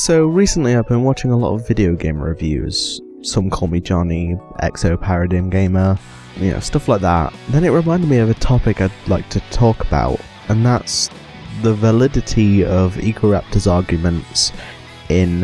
So recently I've been watching a lot of video game reviews. Some call me Johnny, Exo Paradigm Gamer, stuff like that. Then it reminded me of a topic I'd like to talk about, and that's the validity of Egoraptor's arguments in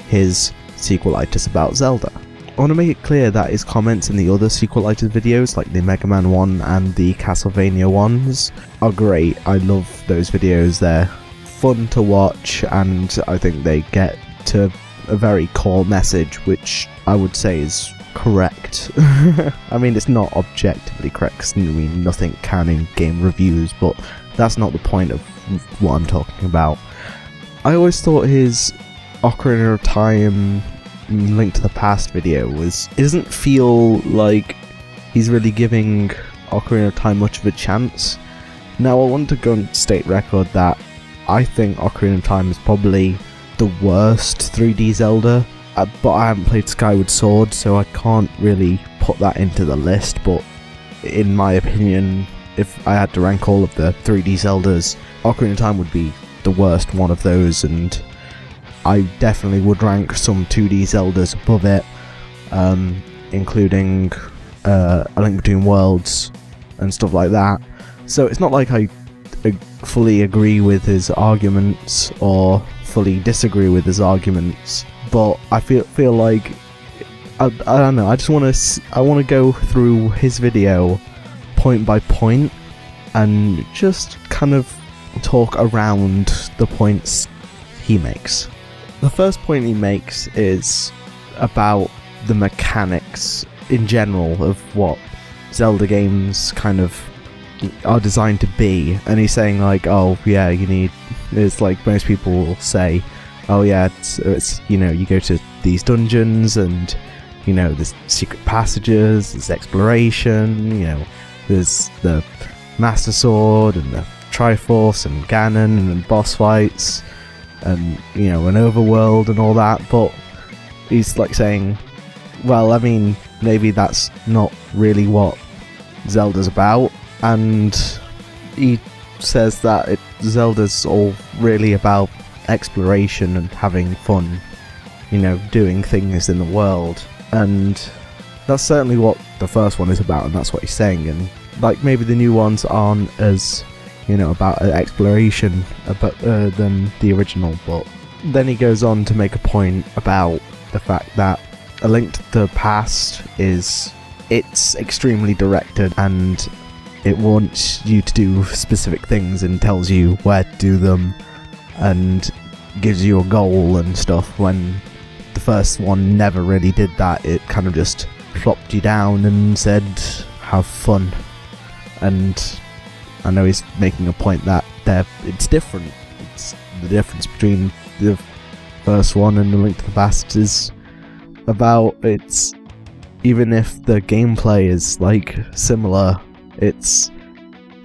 his Sequelitis about Zelda. I want to make it clear that his comments in the other Sequelitis videos, like the Mega Man one and the Castlevania ones, are great. I love those videos, they're fun to watch, and I think they get to a very core message, which I would say is correct. I mean, it's not objectively correct, because nothing can in game reviews, but that's not the point of what I'm talking about. I always thought his Ocarina of Time Link to the Past video it doesn't feel like he's really giving Ocarina of Time much of a chance. Now, I want to go and state record that I think Ocarina of Time is probably the worst 3D Zelda, but I haven't played Skyward Sword, so I can't really put that into the list, but in my opinion, if I had to rank all of the 3D Zeldas, Ocarina of Time would be the worst one of those, and I definitely would rank some 2D Zeldas above it, including A Link Between Worlds and stuff like that. So it's not like I fully agree with his arguments or fully disagree with his arguments, but I feel like I don't know. I want to go through his video point by point and just kind of talk around the points he makes. The first point he makes is about the mechanics in general of what Zelda games kind of are designed to be, and he's saying like, oh yeah, it's like most people will say, oh yeah, it's you go to these dungeons and there's secret passages, there's exploration, there's the Master Sword and the Triforce and Ganon and boss fights and an overworld and all that, but he's like saying, well, I mean, maybe that's not really what Zelda's about. And he says that Zelda's all really about exploration and having fun, doing things in the world. And that's certainly what the first one is about, and that's what he's saying. And like, maybe the new ones aren't as, about exploration than the original, but then he goes on to make a point about the fact that A Link to the Past it's extremely directed, and it wants you to do specific things and tells you where to do them and gives you a goal and stuff, when the first one never really did that. It kind of just plopped you down and said, have fun. And I know he's making a point that it's different. It's the difference between the first one and A Link to the Past is about, it's even if the gameplay is like similar, it's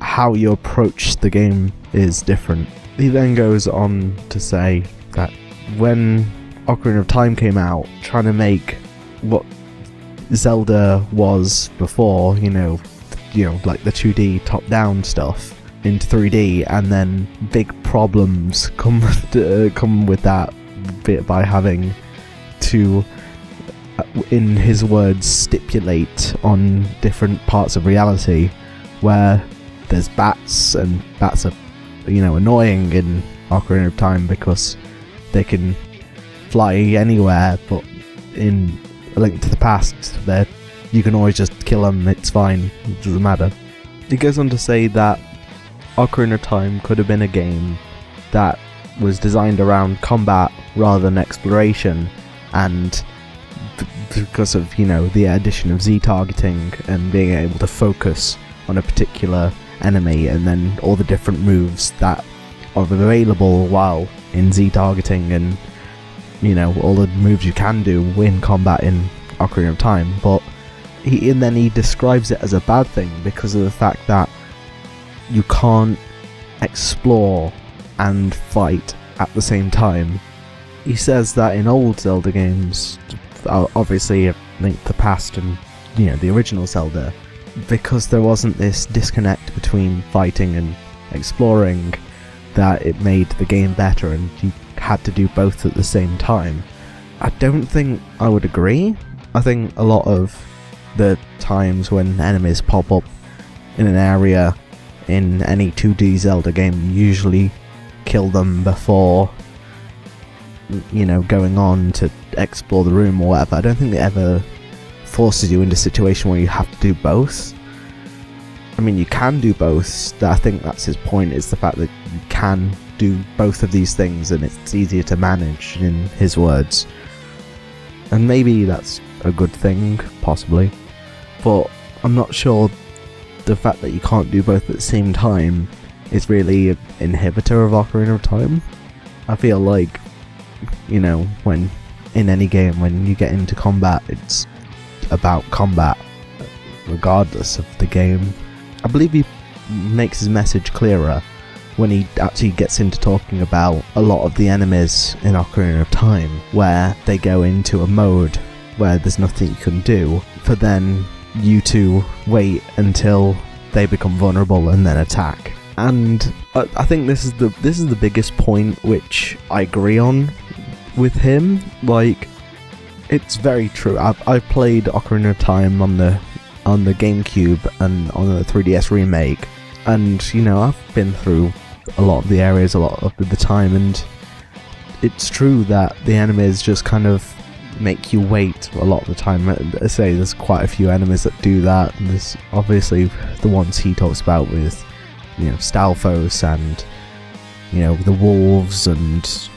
how you approach the game is different. He then goes on to say that when Ocarina of Time came out, trying to make what Zelda was before, like the 2D top-down stuff into 3D, and then big problems come with that bit by having to, in his words, stipulate on different parts of reality, where there's bats, and bats are, annoying in Ocarina of Time because they can fly anywhere, but in A Link to the Past, you can always just kill them, it's fine, it doesn't matter. He goes on to say that Ocarina of Time could have been a game that was designed around combat rather than exploration, and because of, the addition of Z-targeting and being able to focus on a particular enemy, and then all the different moves that are available while in Z-targeting, and all the moves you can do in combat in Ocarina of Time. But then he describes it as a bad thing because of the fact that you can't explore and fight at the same time. He says that in old Zelda games, obviously A Link to the Past and the original Zelda, because there wasn't this disconnect between fighting and exploring, that it made the game better, and you had to do both at the same time. I don't think I would agree. I think a lot of the times when enemies pop up in an area in any 2D Zelda game, you usually kill them before, you know, going on to explore the room or whatever. I don't think it ever forces you into a situation where you have to do both. I mean, you can do both. I think that's his point, is the fact that you can do both of these things and it's easier to manage, in his words. And maybe that's a good thing, possibly. But I'm not sure the fact that you can't do both at the same time is really an inhibitor of Ocarina of Time. I feel like, you know, when in any game, when you get into combat, it's about combat, regardless of the game. I believe he makes his message clearer when he actually gets into talking about a lot of the enemies in Ocarina of Time, where they go into a mode where there's nothing you can do, for then you to wait until they become vulnerable and then attack. And I think this is the biggest point which I agree on with him. Like, it's very true. I've played Ocarina of Time on the GameCube and on the 3DS remake, and you know, I've been through a lot of the areas a lot of the time, and it's true that the enemies just kind of make you wait a lot of the time. I say there's quite a few enemies that do that, and there's obviously the ones he talks about with, you know, Stalfos and, you know, the wolves and,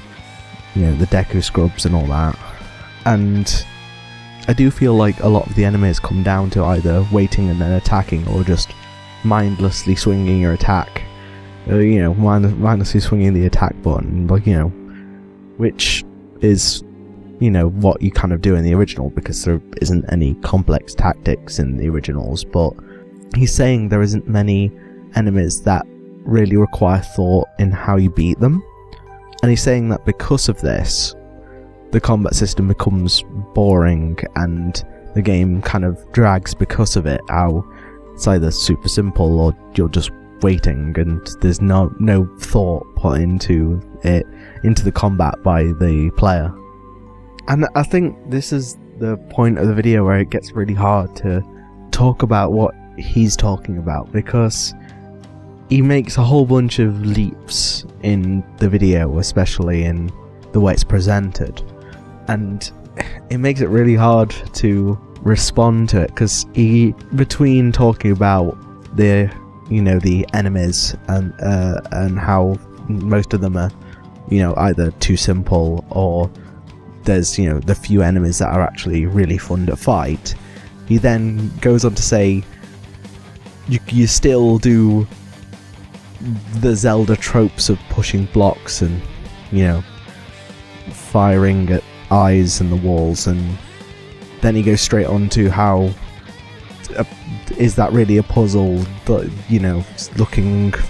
you know, the Deku Scrubs and all that. And I do feel like a lot of the enemies come down to either waiting and then attacking, or just mindlessly swinging your attack. You know, mindlessly swinging the attack button, like, you know, which is, you know, what you kind of do in the original, because there isn't any complex tactics in the originals. But he's saying there isn't many enemies that really require thought in how you beat them, and he's saying that because of this, the combat system becomes boring and the game kind of drags because of it. How it's either super simple or you're just waiting and there's no thought put into it, into the combat by the player. And I think this is the point of the video where it gets really hard to talk about what he's talking about, because he makes a whole bunch of leaps in the video, especially in the way it's presented, and it makes it really hard to respond to it, because he, between talking about the, you know, the enemies and how most of them are, you know, either too simple, or there's, you know, the few enemies that are actually really fun to fight, he then goes on to say you still do the Zelda tropes of pushing blocks and, you know, firing at eyes and the walls, and then he goes straight on to how is that really a puzzle, that, you know,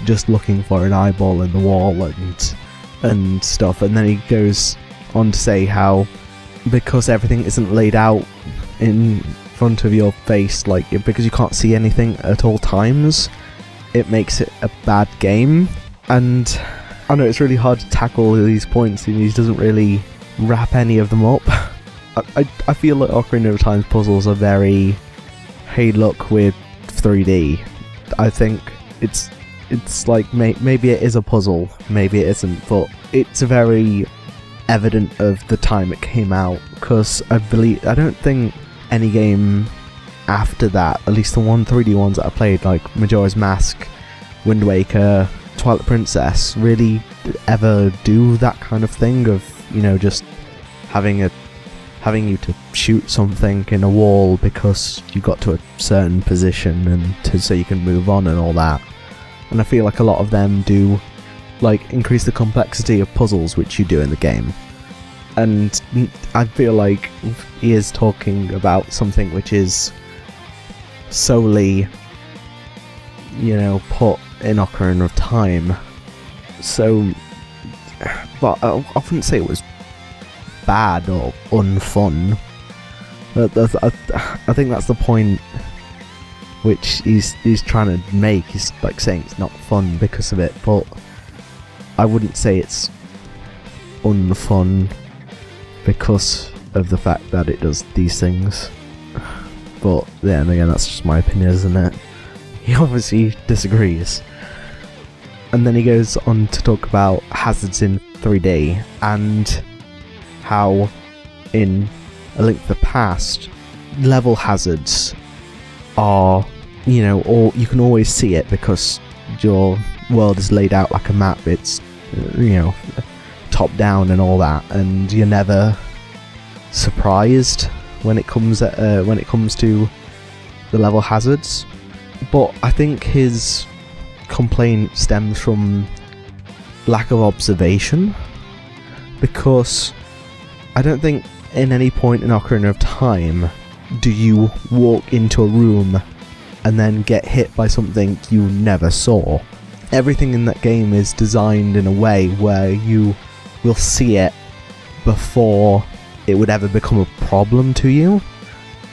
just looking for an eyeball in the wall and stuff. And then he goes on to say how, because everything isn't laid out in front of your face, like, because you can't see anything at all times, it makes it a bad game. And I know it's really hard to tackle these points, and he doesn't really wrap any of them up. I feel like Ocarina of Time's puzzles are very, hey look, we're 3D. I think it's like, maybe it is a puzzle, maybe it isn't, but it's very evident of the time it came out, because I don't think any game after that, at least the 3D ones that I played, like Majora's Mask, Wind Waker, Twilight Princess, really ever do that kind of thing of, you know, just having you to shoot something in a wall because you got to a certain position and so you can move on and all that. And I feel like a lot of them do, like, increase the complexity of puzzles which you do in the game. And I feel like he is talking about something which is solely, you know, put in Ocarina of Time. So, but I wouldn't say it was bad or unfun. I think that's the point which he's trying to make. He's like saying it's not fun because of it, but I wouldn't say it's unfun because of the fact that it does these things. But then again, that's just my opinion, isn't it? He obviously disagrees. And then he goes on to talk about hazards in 3D and how in A Link to the Past, level hazards are, or you can always see it because your world is laid out like a map. It's, top down and all that, and you're never surprised when it comes to the level hazards. But I think his complaint stems from lack of observation, because I don't think in any point in Ocarina of Time do you walk into a room and then get hit by something you never saw. Everything in that game is designed in a way where you will see it before it would ever become a problem to you.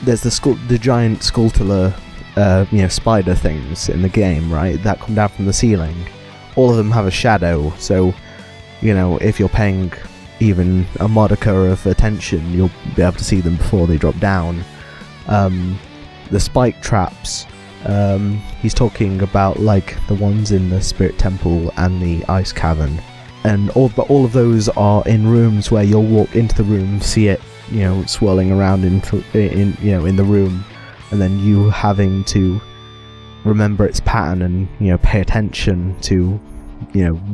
There's the giant Skulltula, spider things in the game, right, that come down from the ceiling. All of them have a shadow, so, if you're paying even a modicum of attention, you'll be able to see them before they drop down. The spike traps, he's talking about like the ones in the Spirit Temple and the Ice Cavern, and all of those are in rooms where you'll walk into the room, see it, swirling around in the room, and then you having to remember its pattern and pay attention to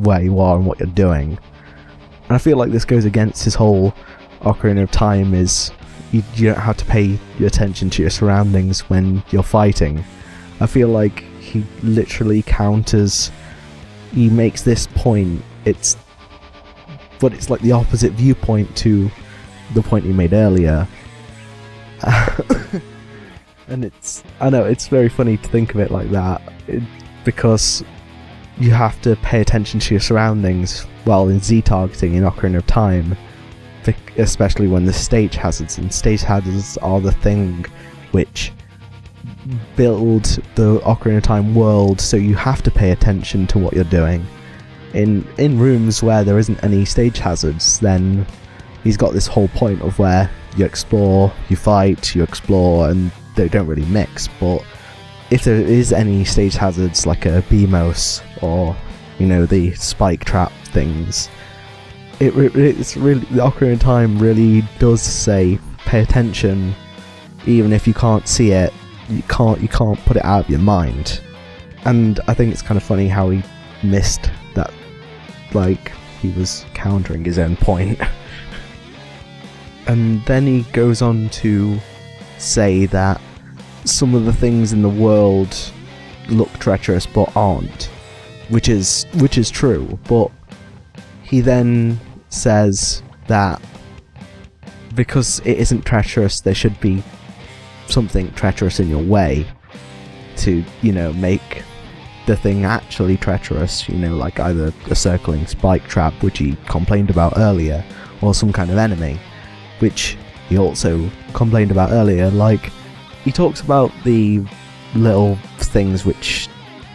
where you are and what you're doing. And I feel like this goes against his whole Ocarina of Time is you don't have to pay your attention to your surroundings when you're fighting. I feel like he literally counters, he makes this point, but it's like the opposite viewpoint to the point he made earlier. And I know it's very funny to think of it like that, because you have to pay attention to your surroundings while in Z-targeting in Ocarina of Time, especially when the stage hazards, and stage hazards are the thing which build the Ocarina of Time world, so you have to pay attention to what you're doing. In rooms where there isn't any stage hazards, then he's got this whole point of where you explore, you fight, you explore, and they don't really mix. But if there is any stage hazards like a BMOS or the spike trap things, it's really, the Ocarina of Time really does say pay attention, even if you can't see it. You can't put it out of your mind. And I think it's kind of funny how he missed that, like he was countering his own point. And then he goes on to say that some of the things in the world look treacherous but aren't, which is true. But he then says that because it isn't treacherous, there should be something treacherous in your way to, make the thing actually treacherous, like either a circling spike trap, which he complained about earlier, or some kind of enemy, which he also complained about earlier. Like, he talks about the little things which,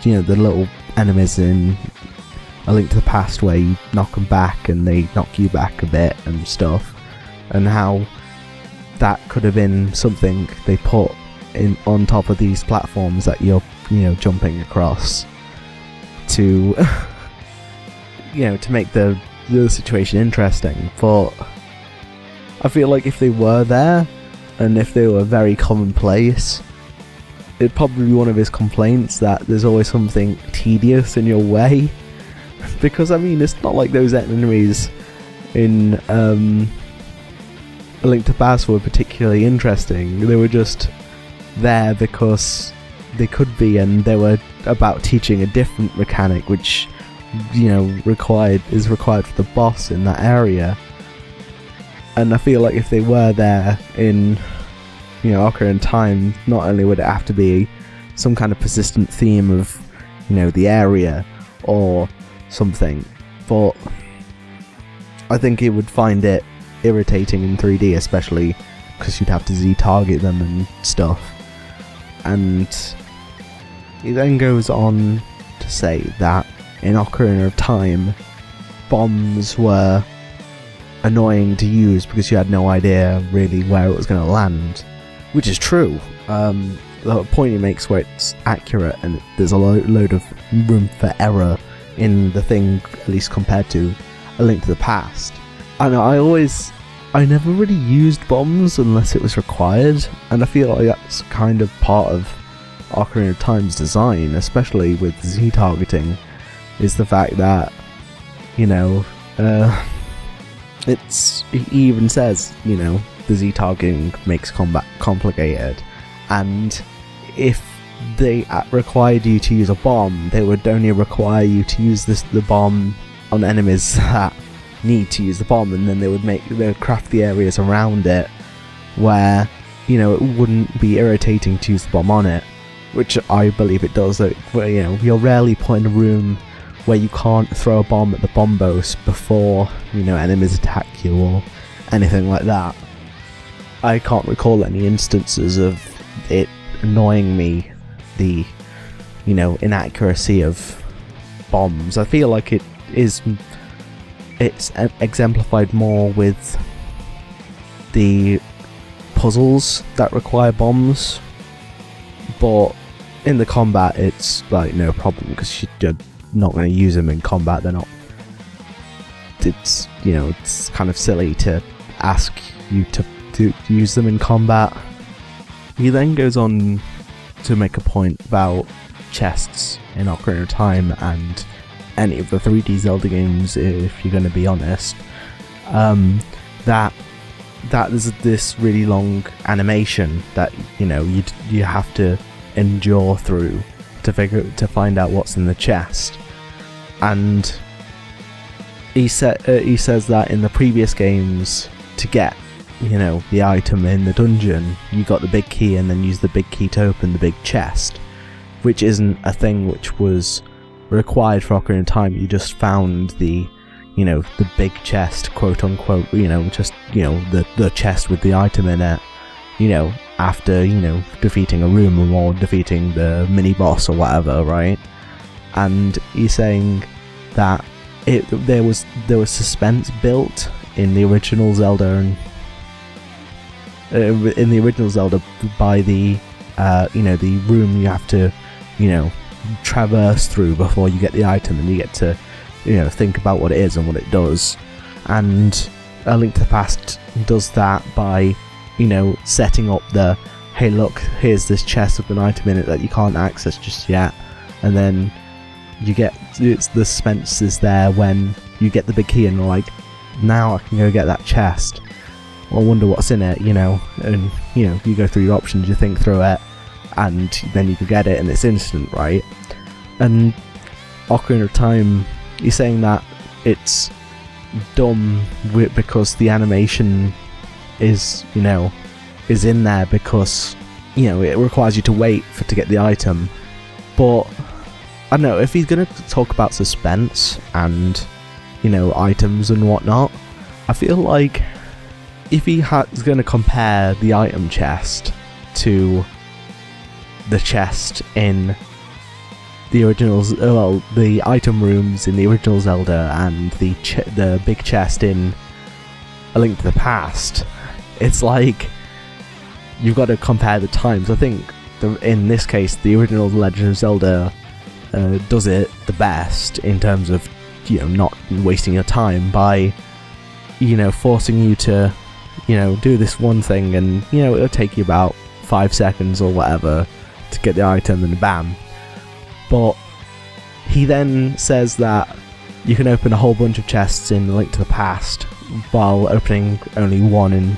the little enemies in A Link to the Past where you knock them back and they knock you back a bit and stuff, and how that could have been something they put in on top of these platforms that you're jumping across to to make the situation interesting. But I feel like if they were there and if they were very commonplace, it'd probably be one of his complaints that there's always something tedious in your way. Because it's not like those enemies in A Link to the Past were particularly interesting. They were just there because they could be, and they were about teaching a different mechanic which is required for the boss in that area. And I feel like if they were there in Ocarina of Time, not only would it have to be some kind of persistent theme of the area or something, but I think he would find it irritating in 3D, especially because you'd have to Z-target them and stuff. And he then goes on to say that in Ocarina of Time, bombs were annoying to use because you had no idea really where it was going to land, which is true. The point he makes where it's accurate and there's a load of room for error in the thing, at least compared to A Link to the Past. I know I never really used bombs unless it was required, and I feel like that's kind of part of Ocarina of Time's design, especially with Z targeting, is the fact that, you know, he even says, you know, the Z targeting makes combat complicated, and if they required you to use a bomb, they would only require you to use the bomb on enemies that need to use the bomb, and then they would craft the areas around it where, you know, it wouldn't be irritating to use the bomb on it, which I believe it does. Where, you know, you're rarely put in a room where you can't throw a bomb at the bombos before, you know, enemies attack you or anything like that. I can't recall any instances of it annoying me, the, you know, inaccuracy of bombs. I feel like it's exemplified more with the puzzles that require bombs, but in the combat it's like no problem because you're not going to use them in combat. They're not, it's, you know, it's kind of silly to ask you to use them in combat. He then goes on to make a point about chests in Ocarina of Time and any of the 3D Zelda games, if you're going to be honest, that there's this really long animation that, you know, you have to endure through to find out what's in the chest. And he says that in the previous games, to get, you know, the item in the dungeon, you got the big key and then use the big key to open the big chest, which isn't a thing which was required for Ocarina of Time. You just found the, you know, the big chest, quote unquote, you know, just, you know, the chest with the item in it, you know, after, you know, defeating a room or defeating the mini boss or whatever, right? And he's saying that there was suspense built in the original Zelda and by the you know, the room you have to, you know, traverse through before you get the item, and you get to, you know, think about what it is and what it does. And A Link to the Past does that by, you know, setting up the, hey look, here's this chest with an item in it that you can't access just yet, and then you get, it's the suspense is there when you get the big key and you're like, now I can go get that chest. Well, I wonder what's in it, you know, and, you know, you go through your options, you think through it, and then you can get it and it's instant, right? And Ocarina of Time, he's saying that it's dumb because the animation is, you know, is in there because, you know, it requires you to wait to get the item. But I don't know, if he's going to talk about suspense and, you know, items and whatnot, I feel like if he is going to compare the item chest to the chest in the originals, well, the item rooms in the original Zelda and the big chest in A Link to the Past, it's like you've got to compare the times. I think in this case, the original Legend of Zelda does it the best in terms of, you know, not wasting your time by, you know, forcing you to, you know, do this one thing, and, you know, it'll take you about 5 seconds or whatever to get the item and bam. But he then says that you can open a whole bunch of chests in Link to the Past while opening only one in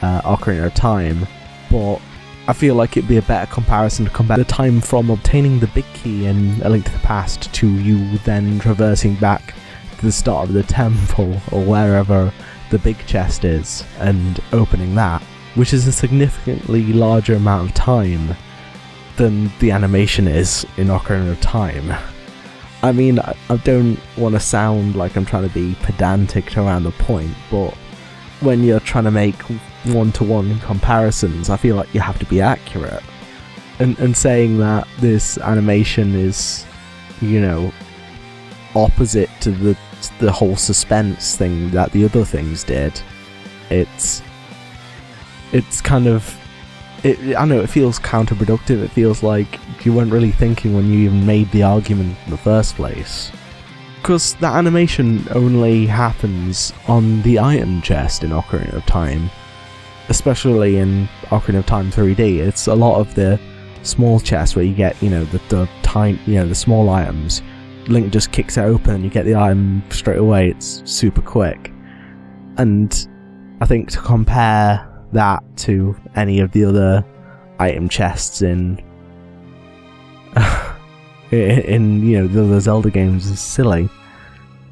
Ocarina of Time. But I feel like it'd be a better comparison to compare the time from obtaining the big key in A Link to the Past to you then traversing back to the start of the temple or wherever the big chest is and opening that, which is a significantly larger amount of time than the animation is in Ocarina of Time. I mean, I don't want to sound like I'm trying to be pedantic around the point, but when you're trying to make one-to-one comparisons, I feel like you have to be accurate. And saying that this animation is, you know, opposite to the the whole suspense thing that the other things did. It's kind of, I know it feels counterproductive. It feels like you weren't really thinking when you even made the argument in the first place. Because that animation only happens on the item chest in Ocarina of Time. Especially in Ocarina of Time 3D. It's a lot of the small chests where you get, the small items. Link just kicks it open and you get the item straight away. It's super quick. And I think to compare that to any of the other item chests in the other Zelda games is silly.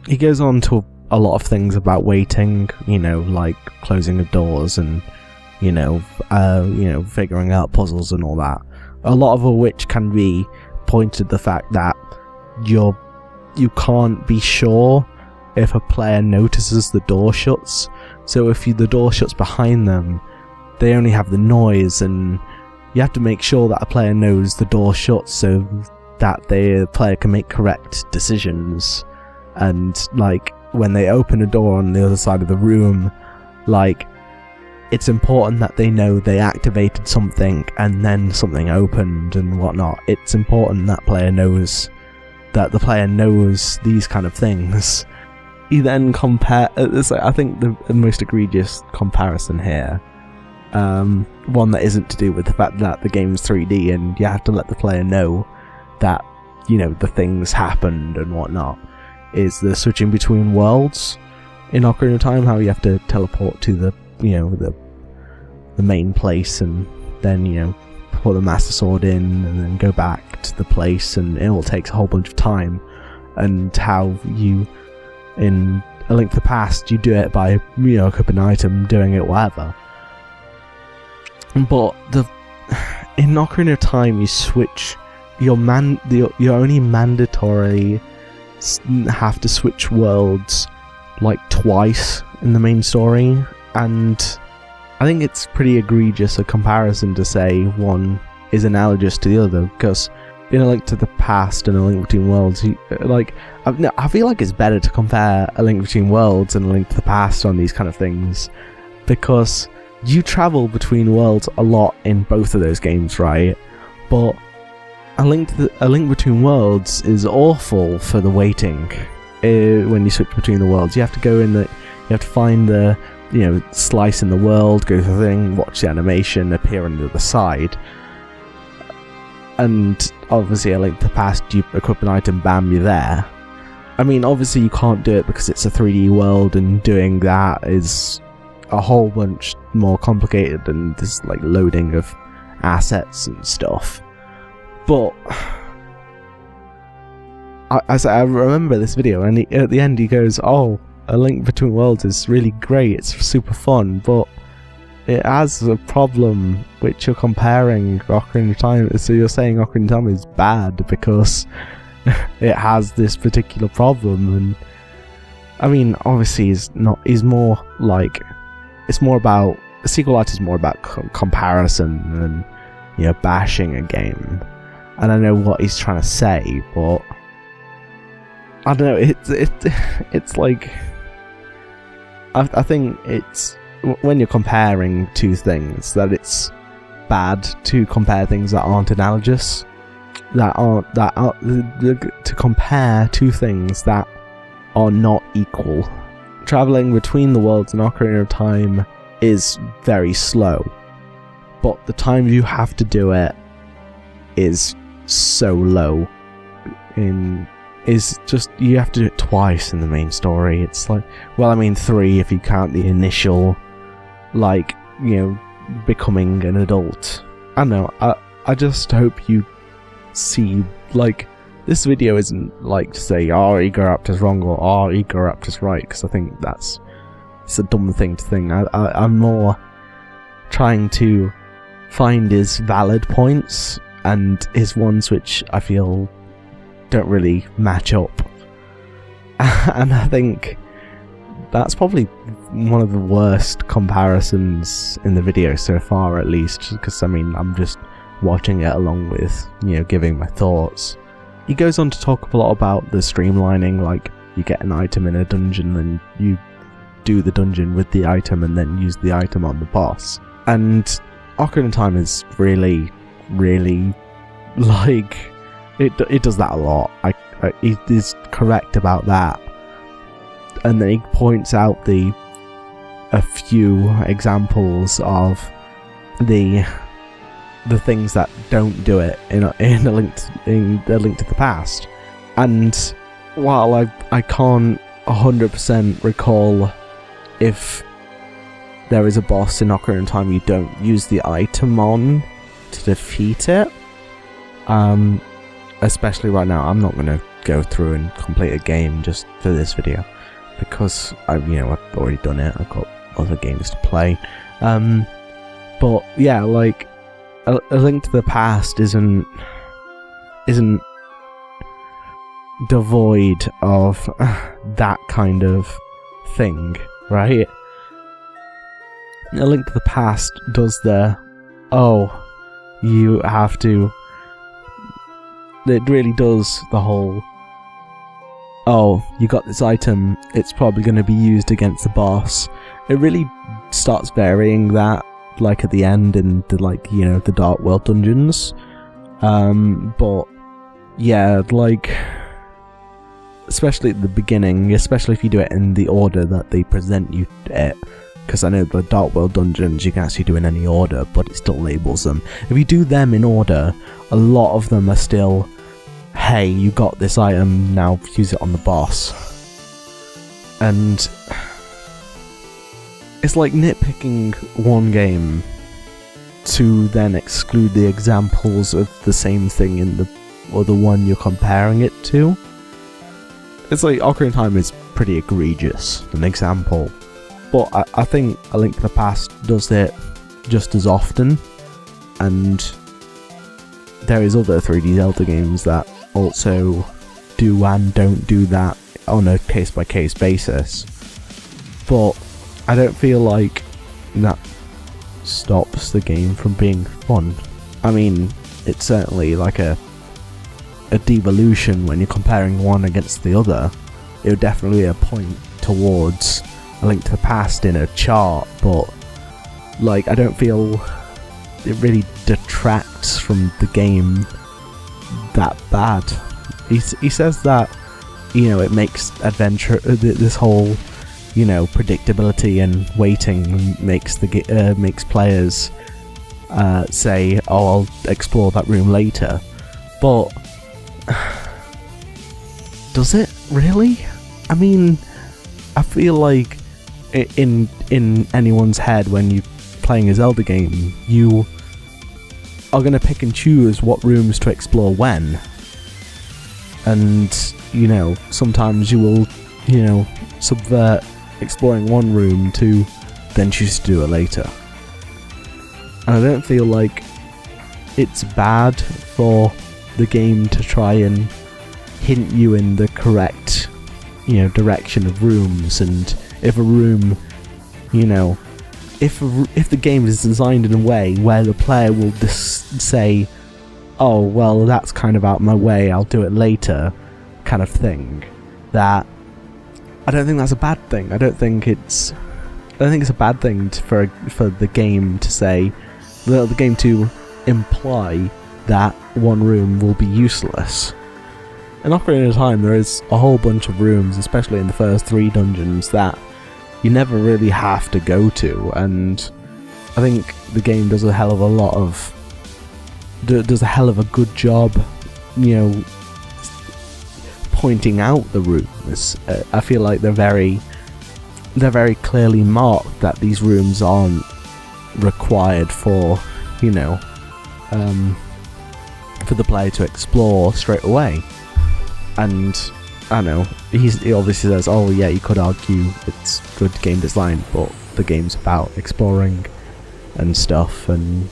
He goes on to a lot of things about waiting, like closing of doors and figuring out puzzles and all that. A lot of which can be pointed to the fact that you can't be sure if a player notices the door shuts. So if the door shuts behind them, they only have the noise, and you have to make sure that a player knows the door shuts so that the player can make correct decisions. And like when they open a door on the other side of the room, like it's important that they know they activated something and then something opened and whatnot. It's important that the player knows these kind of things. You then compare, I think the most egregious comparison here, one that isn't to do with the fact that the game's 3D and you have to let the player know that, the things happened and whatnot, is the switching between worlds in Ocarina of Time, how you have to teleport to the main place and then, put the Master Sword in and then go back to the place, and it all takes a whole bunch of time, and how you, in A Link to the Past, you do it by, equipping an item, doing it, whatever. But in Ocarina of Time, you switch, you're only mandatory have to switch worlds like twice in the main story, and I think it's pretty egregious a comparison to say one is analogous to the other, because in A Link to the Past and A Link Between Worlds, I feel like it's better to compare A Link Between Worlds and A Link to the Past on these kind of things, because you travel between worlds a lot in both of those games, right? But A Link Between Worlds is awful for the waiting. When you switch between the worlds, you have to go in you have to find the slice in the world, go through the thing, watch the animation, appear on the other side. And obviously A Link to the Past, you equip an item, bam, you're there. I mean, obviously you can't do it because it's a 3D world, and doing that is a whole bunch more complicated, and there's like loading of assets and stuff. But I remember this video, and at the end he goes, "Oh, A Link Between Worlds is really great, it's super fun, but it has a problem which you're comparing Ocarina of Time, so you're saying Ocarina of Time is bad because it has this particular problem." And I mean, obviously it's more about, Sequelitis is more about comparison than bashing a game. And I know what he's trying to say, but I don't know, it's like, I think it's, when you're comparing two things, that it's bad to compare things that aren't analogous, to compare two things that are not equal. Travelling between the worlds in Ocarina of Time is very slow, but the time you have to do it is so low. You have to do it twice in the main story. It's like, well, I mean 3 if you count the initial, becoming an adult. I don't know, I just hope you see, this video isn't to say, oh, Egoraptor's wrong, or oh, Egoraptor's right, because I think it's a dumb thing to think. I'm more trying to find his valid points, and his ones which I feel don't really match up. And I think that's probably one of the worst comparisons in the video so far, at least, because I mean, I'm just watching it along with, giving my thoughts. He goes on to talk a lot about the streamlining, you get an item in a dungeon, then you do the dungeon with the item and then use the item on the boss. And Ocarina of Time is really, really, like, it does that a lot. He is correct about that. And then he points out a few examples of the things that don't do it in a Link to the Past. And while I can't 100% recall if there is a boss in Ocarina of Time you don't use the item on to defeat it, especially right now, I'm not going to go through and complete a game just for this video, because I've already done it. I've got other games to play. But yeah, like a Link to the Past isn't devoid of that kind of thing, right? A Link to the Past does you have to. It really does the whole, you got this item, it's probably going to be used against the boss. It really starts varying that, like at the end in the Dark World dungeons. But yeah, like, especially at the beginning, especially if you do it in the order that they present you it, because I know the Dark World dungeons you can actually do in any order, but it still labels them. If you do them in order, a lot of them are still, hey, you got this item, now use it on the boss. And it's like nitpicking one game to then exclude the examples of the same thing in the one you're comparing it to. It's like Ocarina of Time is pretty egregious, an example. But I think A Link to the Past does it just as often, and there is other 3D Zelda games that also do and don't do that on a case-by-case basis. But I don't feel like that stops the game from being fun. I mean, it's certainly like a devolution when you're comparing one against the other. It would definitely be a point towards A Link to the Past in a chart, but like, I don't feel it really detracts from the game that bad. He says that, it makes adventure, this whole, predictability and waiting makes players say, I'll explore that room later. But does it really? I mean, I feel like in anyone's head when you're playing a Zelda game, you are going to pick and choose what rooms to explore when. And, sometimes you will, subvert exploring one room to then choose to do it later. And I don't feel like it's bad for the game to try and hint you in the correct, direction of rooms. And if a room, if the game is designed in a way where the player will just say, oh, well, that's kind of out my way, I'll do it later, kind of thing, that I don't think that's a bad thing. I don't think it's a bad thing for the game to say, the game to imply that one room will be useless. In Ocarina of Time, there is a whole bunch of rooms, especially in the first 3 dungeons, that you never really have to go to, and I think the game does a hell of a good job, pointing out the rooms. I feel like they're very clearly marked that these rooms aren't required for, for the player to explore straight away. And I know he obviously says, oh yeah, you could argue it's good game design, but the game's about exploring and stuff, and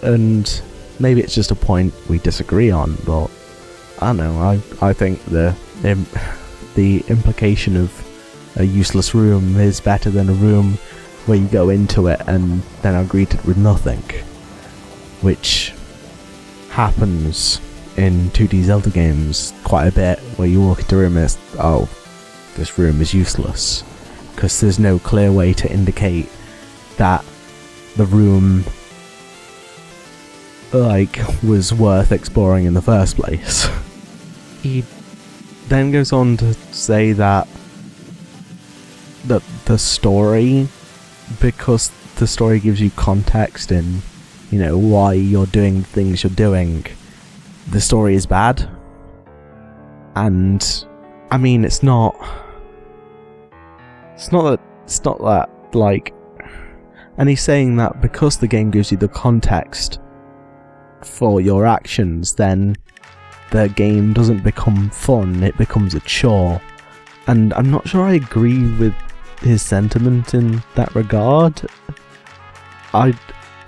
and maybe it's just a point we disagree on, but I don't know, I think the implication of a useless room is better than a room where you go into it and then are greeted with nothing, which happens in 2D Zelda games quite a bit, where you walk into a room and it's, oh, this room is useless, because there's no clear way to indicate that the room was worth exploring in the first place. He then goes on to say that the story, because the story gives you context in, why you're doing the things you're doing, the story is bad. And I mean, it's not that like, and he's saying that because the game gives you the context for your actions, then the game doesn't become fun, it becomes a chore. And I'm not sure I agree with his sentiment in that regard. I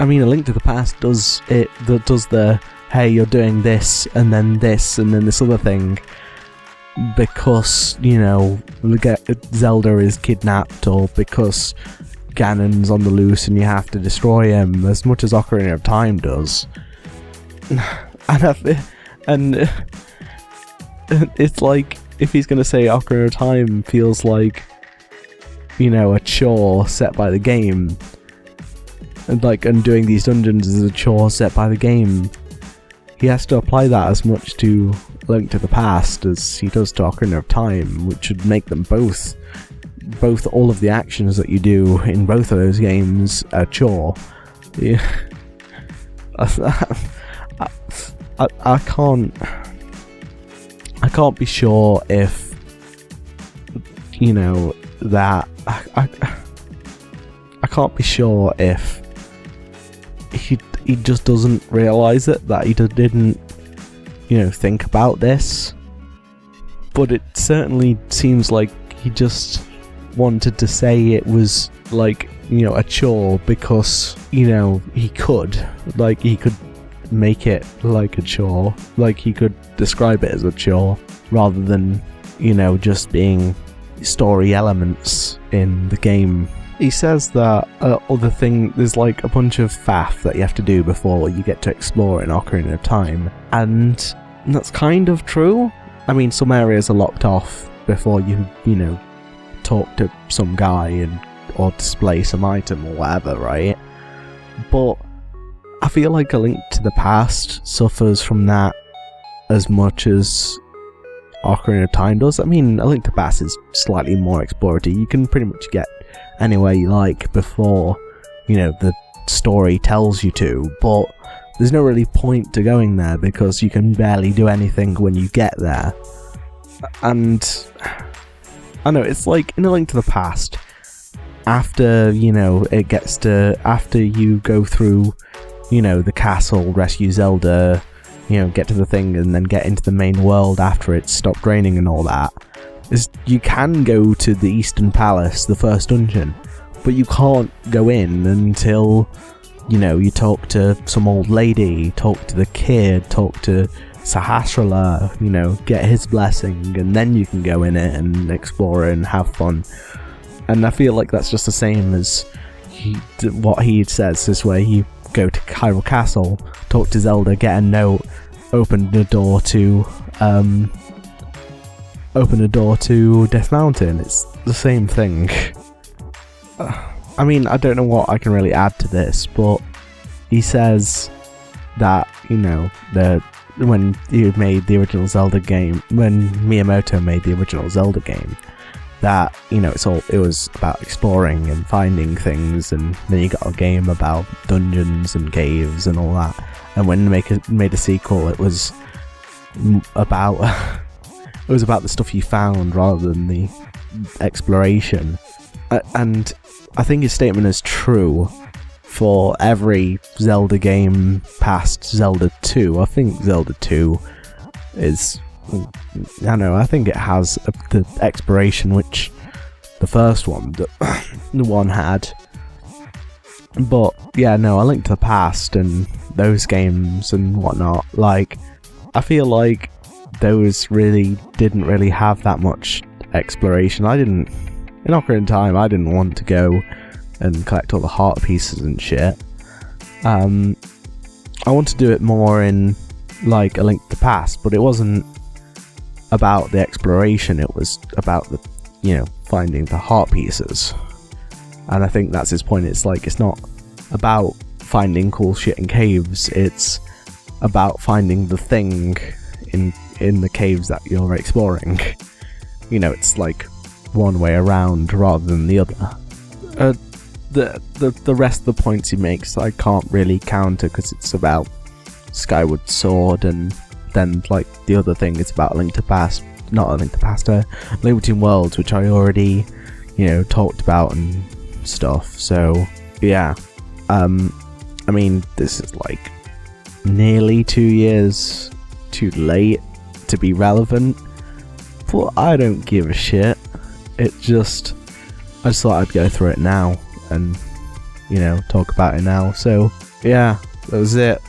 mean, A Link to the Past does the hey, you're doing this and then this other thing because, Zelda is kidnapped, or because Ganon's on the loose and you have to destroy him, as much as Ocarina of Time does. And it's like, if he's going to say Ocarina of Time feels like, a chore set by the game, and doing these dungeons is a chore set by the game, he has to apply that as much to Link to the Past as he does to Ocarina of Time, which would make them both all of the actions that you do in both of those games a chore. Yeah. I can't be sure if that I can't be sure if he just doesn't realise it, that he didn't think about this, but it certainly seems like he just wanted to say it was like a chore because he could make it like a chore, like he could describe it as a chore rather than just being story elements in the game. He says that there's like a bunch of faff that you have to do before you get to explore in Ocarina of Time, and that's kind of true. I mean, some areas are locked off before you talk to some guy or display some item or whatever, right? But I feel like A Link to the Past suffers from that as much as Ocarina of Time does. I mean, A Link to the Past is slightly more exploratory. You can pretty much get anywhere you like before, the story tells you to, but there's no really point to going there because you can barely do anything when you get there. And I know, it's like in A Link to the Past, after, after you go through, the castle, rescue Zelda, get to the thing and then get into the main world after it's stopped raining and all that, you can go to the Eastern Palace, the first dungeon, but you can't go in until, you talk to some old lady, talk to the kid, talk to Sahasrara, get his blessing, and then you can go in it and explore it and have fun. And I feel like that's just the same as what he says, is where you go to Hyrule Castle, talk to Zelda, get a note, open the door to Death Mountain. It's the same thing. I mean, I don't know what I can really add to this, but he says that, when he made the original Zelda game, when Miyamoto made the original Zelda game, that, it was about exploring and finding things, and then you got a game about dungeons and caves and all that. And when he made a sequel, it was about the stuff you found rather than the exploration. And I think his statement is true for every Zelda game past Zelda 2. I think Zelda 2 is, I think it has the exploration which the first one, the one had. But yeah, no, A Link to the Past and those games and whatnot, like, I feel like those really didn't really have that much exploration. In Ocarina of Time, I didn't want to go and collect all the heart pieces and shit. I want to do it more in, like A Link to the Past, but it wasn't about the exploration, it was about the, you know, finding the heart pieces. And I think that's his point. It's like, it's not about finding cool shit in caves, it's about finding the thing in the caves that you're exploring. You know, it's like one way around rather than the other. The rest of the points he makes I can't really counter, because it's about Skyward Sword, and then like the other thing is about A Link to the Past, not A Link to the Past, Link Between Worlds, which I already, you know, talked about and stuff. So yeah, I mean, this is like nearly 2 years too late to be relevant, but I don't give a shit. I just thought I'd go through it now and, you know, talk about it now. So yeah, that was it.